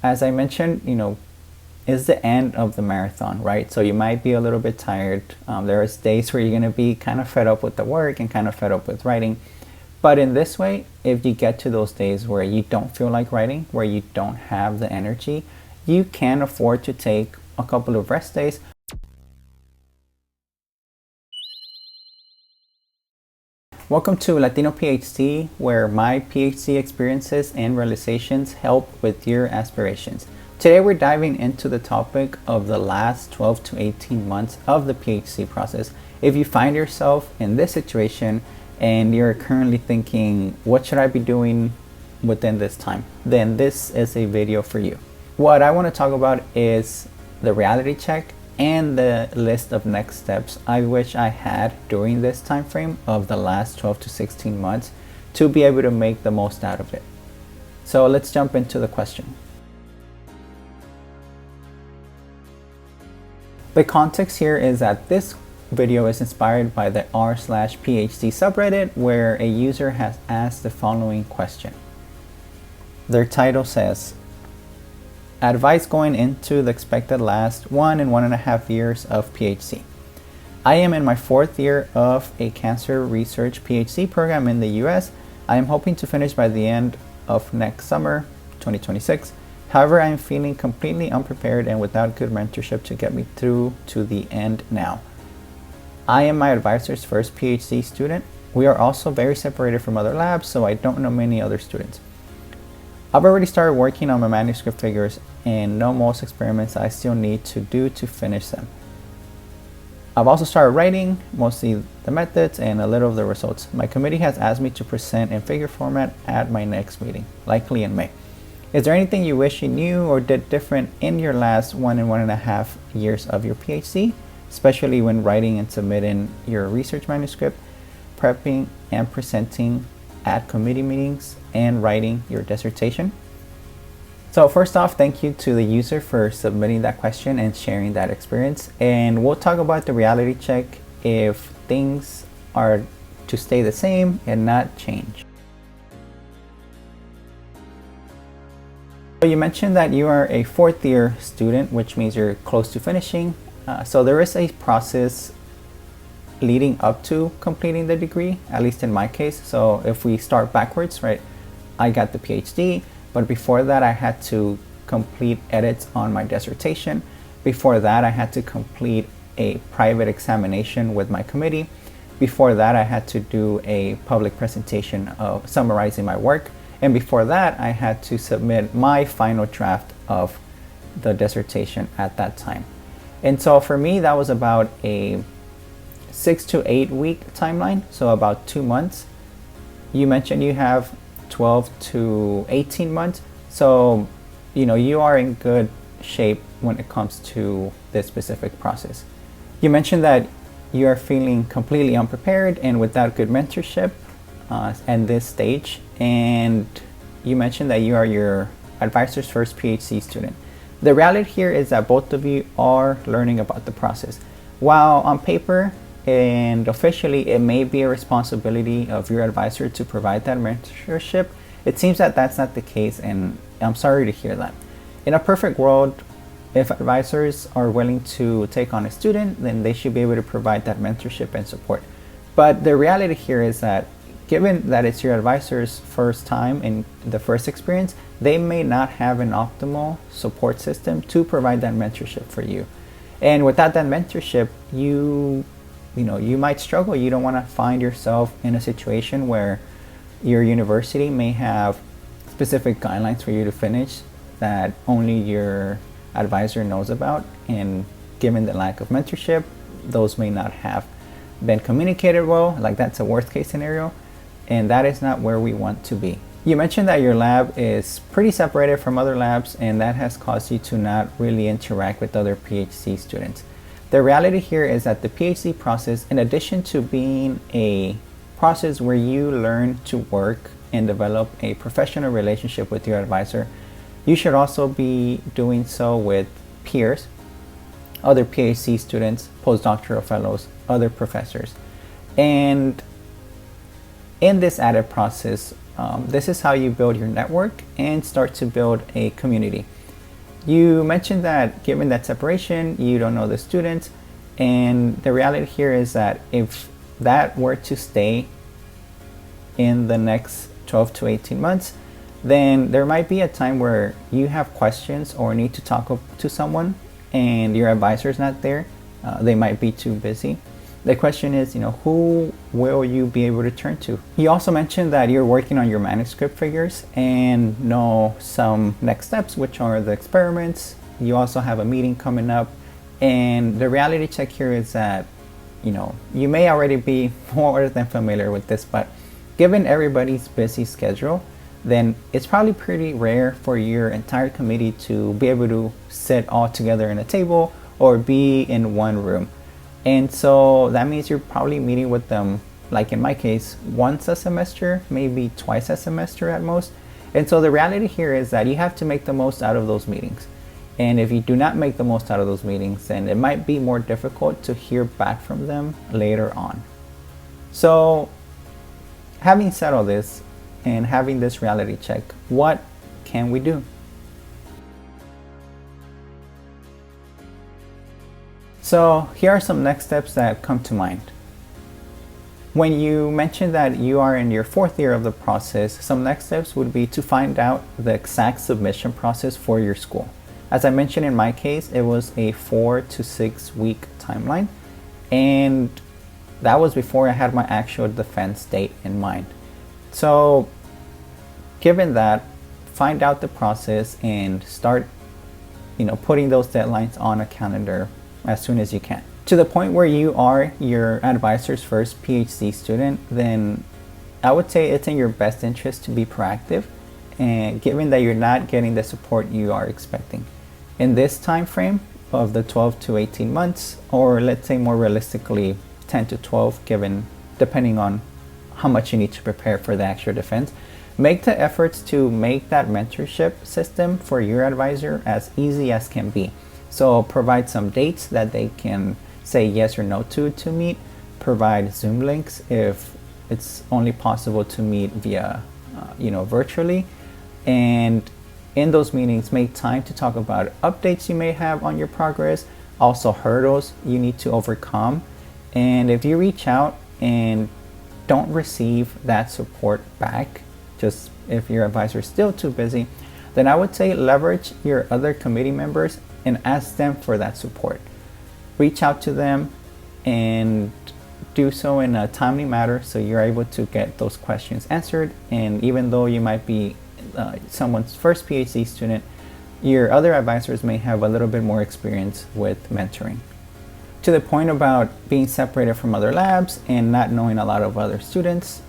As I mentioned, is the end of the marathon, right? So you might be a little bit tired. There is days where you're going to be kind of fed up with the work and kind of fed up with writing. But in this way, if you get to those days where you don't feel like writing, where you don't have the energy, you can afford to take a couple of rest days. Welcome to Latino PhD, where my PhD experiences and realizations help with your aspirations. Today we're diving into the topic of the last 12 to 18 months of the PhD process. If you find yourself in this situation and you're currently thinking, what should I be doing within this time? Then this is a video for you. What I want to talk about is the reality check and the list of next steps I wish I had during this time frame of the last 12 to 16 months to be able to make the most out of it. So let's jump into the question. The context here is that this video is inspired by the r/PhD subreddit, where a user has asked the following question. Their title says, advice going into the expected last 1 and 1.5 years of PhD. I am in my 4th year of a cancer research PhD program in the US. I am hoping to finish by the end of next summer, 2026. However, I am feeling completely unprepared and without good mentorship to get me through to the end now. I am my advisor's first PhD student. We are also very separated from other labs, so I don't know many other students. I've already started working on my manuscript figures and know most experiments I still need to do to finish them. I've also started writing, mostly the methods and a little of the results. My committee has asked me to present in figure format at my next meeting, likely in May. Is there anything you wish you knew or did different in your last 1 and 1.5 years of your PhD, especially when writing and submitting your research manuscript, prepping and presenting at committee meetings, and writing your dissertation? So first off, thank you to the user for submitting that question and sharing that experience. And we'll talk about the reality check if things are to stay the same and not change. So you mentioned that you are a 4th year student, which means you're close to finishing. So there is a process leading up to completing the degree, at least in my case. So if we start backwards, right, I got the PhD, but before that I had to complete edits on my dissertation. Before that I had to complete a private examination with my committee. Before that I had to do a public presentation of summarizing my work. And before that I had to submit my final draft of the dissertation at that time. And so for me that was about a 6 to 8 week timeline, so about 2 months. You mentioned you have 12 to 18 months, so you are in good shape when it comes to this specific process. You mentioned that you are feeling completely unprepared and without good mentorship at this stage, and you mentioned that you are your advisor's first PhD student. The reality here is that both of you are learning about the process. While on paper and officially it may be a responsibility of your advisor to provide that mentorship, it seems that that's not the case, and I'm sorry to hear that. In a perfect world, if advisors are willing to take on a student, then they should be able to provide that mentorship and support. But the reality here is that given that it's your advisor's first time and the first experience, they may not have an optimal support system to provide that mentorship for you. And without that mentorship, you might struggle. You don't want to find yourself in a situation where your university may have specific guidelines for you to finish that only your advisor knows about, and given the lack of mentorship, those may not have been communicated well. Like, that's a worst case scenario, and that is not where we want to be. You mentioned that your lab is pretty separated from other labs, and that has caused you to not really interact with other PhD students. The reality here is that the PhD process, in addition to being a process where you learn to work and develop a professional relationship with your advisor, you should also be doing so with peers, other PhD students, postdoctoral fellows, other professors. And in this added process, this is how you build your network and start to build a community. You mentioned that given that separation, you don't know the students, and the reality here is that if that were to stay in the next 12 to 18 months, then there might be a time where you have questions or need to talk to someone and your advisor is not there. They might be too busy. The question is, who will you be able to turn to? You also mentioned that you're working on your manuscript figures and know some next steps, which are the experiments. You also have a meeting coming up, and the reality check here is that, you may already be more than familiar with this, but given everybody's busy schedule, then it's probably pretty rare for your entire committee to be able to sit all together in a table or be in one room. And so that means you're probably meeting with them, like in my case, once a semester, maybe twice a semester at most. And so the reality here is that you have to make the most out of those meetings. And if you do not make the most out of those meetings, then it might be more difficult to hear back from them later on. So having said all this and having this reality check, what can we do? So here are some next steps that come to mind. When you mentioned that you are in your 4th year of the process, some next steps would be to find out the exact submission process for your school. As I mentioned in my case, it was a 4 to 6 week timeline, and that was before I had my actual defense date in mind. So given that, find out the process and start putting those deadlines on a calendar as soon as you can. To the point where you are your advisor's first PhD student, then I would say it's in your best interest to be proactive, and given that you're not getting the support you are expecting. In this time frame of the 12 to 18 months, or let's say more realistically 10 to 12, depending on how much you need to prepare for the actual defense, make the efforts to make that mentorship system for your advisor as easy as can be. So provide some dates that they can say yes or no to meet. Provide Zoom links if it's only possible to meet via, virtually. And in those meetings, make time to talk about updates you may have on your progress, also hurdles you need to overcome. And if you reach out and don't receive that support back, just if your advisor is still too busy, then I would say leverage your other committee members and ask them for that support. Reach out to them and do so in a timely manner so you're able to get those questions answered. And even though you might be someone's first PhD student, your other advisors may have a little bit more experience with mentoring. To the point about being separated from other labs and not knowing a lot of other students,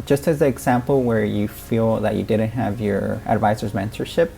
just as the example where you feel that you didn't have your advisor's mentorship,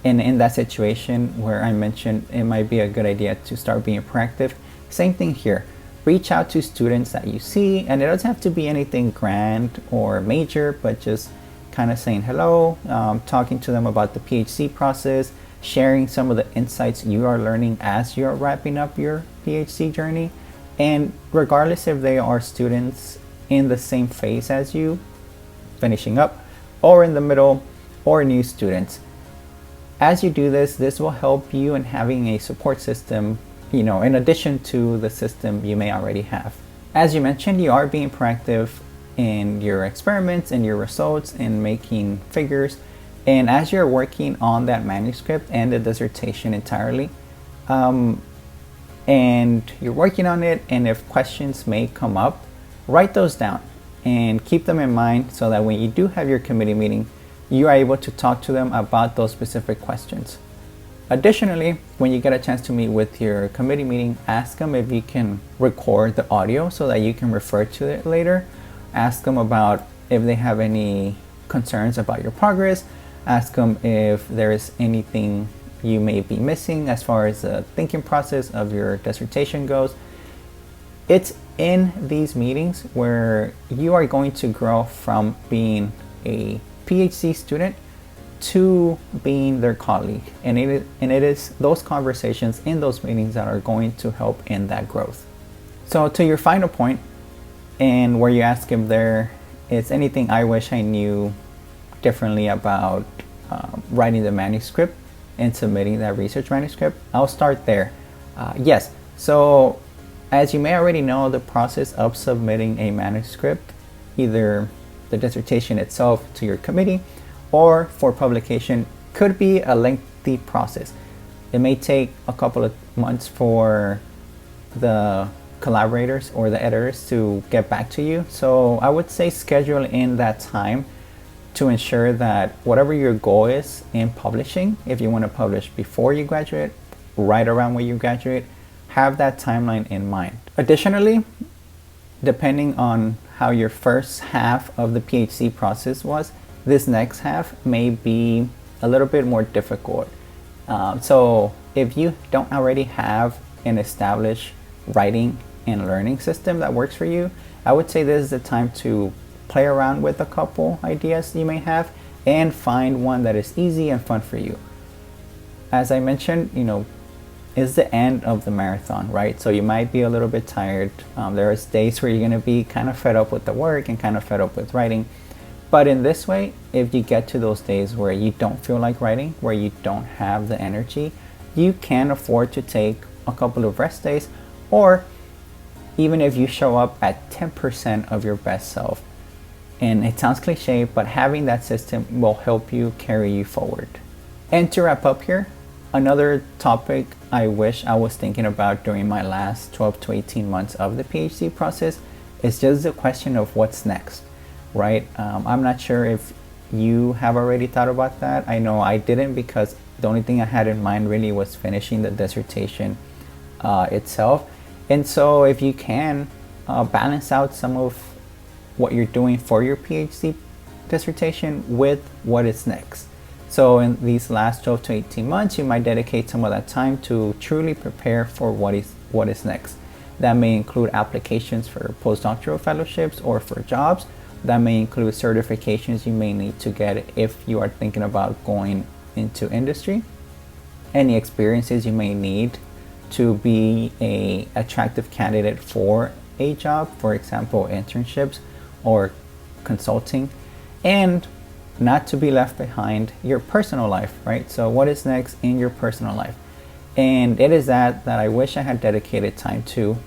and in that situation where I mentioned it might be a good idea to start being proactive, same thing here. Reach out to students that you see, and it doesn't have to be anything grand or major, but just kind of saying hello, talking to them about the PhD process, sharing some of the insights you are learning as you're wrapping up your PhD journey. And regardless if they are students in the same phase as you, finishing up, or in the middle, or new students, as you do this, this will help you in having a support system, in addition to the system you may already have. As you mentioned, you are being proactive in your experiments and your results and making figures. And as you're working on that manuscript and the dissertation entirely, and you're working on it, and if questions may come up, write those down and keep them in mind so that when you do have your committee meeting, you are able to talk to them about those specific questions. Additionally, when you get a chance to meet with your committee meeting, ask them if you can record the audio so that you can refer to it later. Ask them about if they have any concerns about your progress. Ask them if there is anything you may be missing as far as the thinking process of your dissertation goes. It's in these meetings where you are going to grow from being a PhD student to being their colleague, and it is those conversations in those meetings that are going to help in that growth. So to your final point, and where you ask if there is anything I wish I knew differently about writing the manuscript, in submitting that research manuscript, I'll start there. Yes, so as you may already know, the process of submitting a manuscript, either the dissertation itself to your committee or for publication, could be a lengthy process. It may take a couple of months for the collaborators or the editors to get back to you. So I would say schedule in that time to ensure that whatever your goal is in publishing, if you want to publish before you graduate, right around when you graduate, have that timeline in mind. Additionally, depending on how your first half of the PhD process was, this next half may be a little bit more difficult. So if you don't already have an established writing and learning system that works for you, I would say this is the time to play around with a couple ideas you may have and find one that is easy and fun for you. As I mentioned, is the end of the marathon, right? So you might be a little bit tired. There is days where you're going to be kind of fed up with the work and kind of fed up with writing. But in this way, if you get to those days where you don't feel like writing, where you don't have the energy, you can afford to take a couple of rest days, or even if you show up at 10% of your best self. And it sounds cliche, but having that system will help you carry you forward. And to wrap up here, another topic I wish I was thinking about during my last 12 to 18 months of the PhD process is just the question of what's next, right? I'm not sure if you have already thought about that. I know I didn't, because the only thing I had in mind really was finishing the dissertation itself. And so if you can balance out some of what you're doing for your PhD dissertation with what is next. So in these last 12 to 18 months, you might dedicate some of that time to truly prepare for what is next. That may include applications for postdoctoral fellowships or for jobs. That may include certifications you may need to get if you are thinking about going into industry. Any experiences you may need to be an attractive candidate for a job, for example, internships or consulting. And not to be left behind, your personal life, right? So what is next in your personal life? And it is that I wish I had dedicated time to,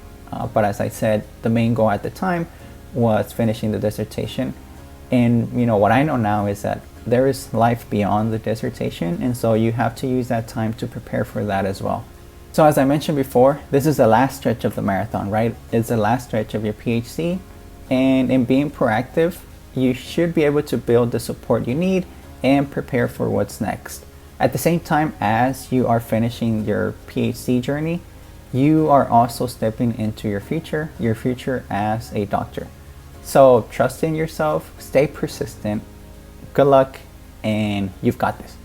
but as I said, the main goal at the time was finishing the dissertation. And what I know now is that there is life beyond the dissertation, and so you have to use that time to prepare for that as well. So as I mentioned before, this is the last stretch of the marathon, right? It's the last stretch of your PhD, and in being proactive, you should be able to build the support you need and prepare for what's next. At the same time as you are finishing your PhD journey, you are also stepping into your future as a doctor. So trust in yourself, stay persistent, good luck, and you've got this.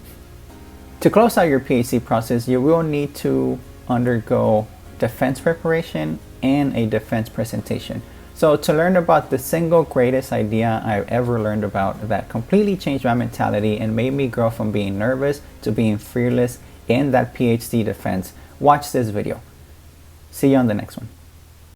To close out your PhD process, you will need to undergo defense preparation and a defense presentation. So to learn about the single greatest idea I've ever learned about that completely changed my mentality and made me grow from being nervous to being fearless in that PhD defense, watch this video. See you on the next one.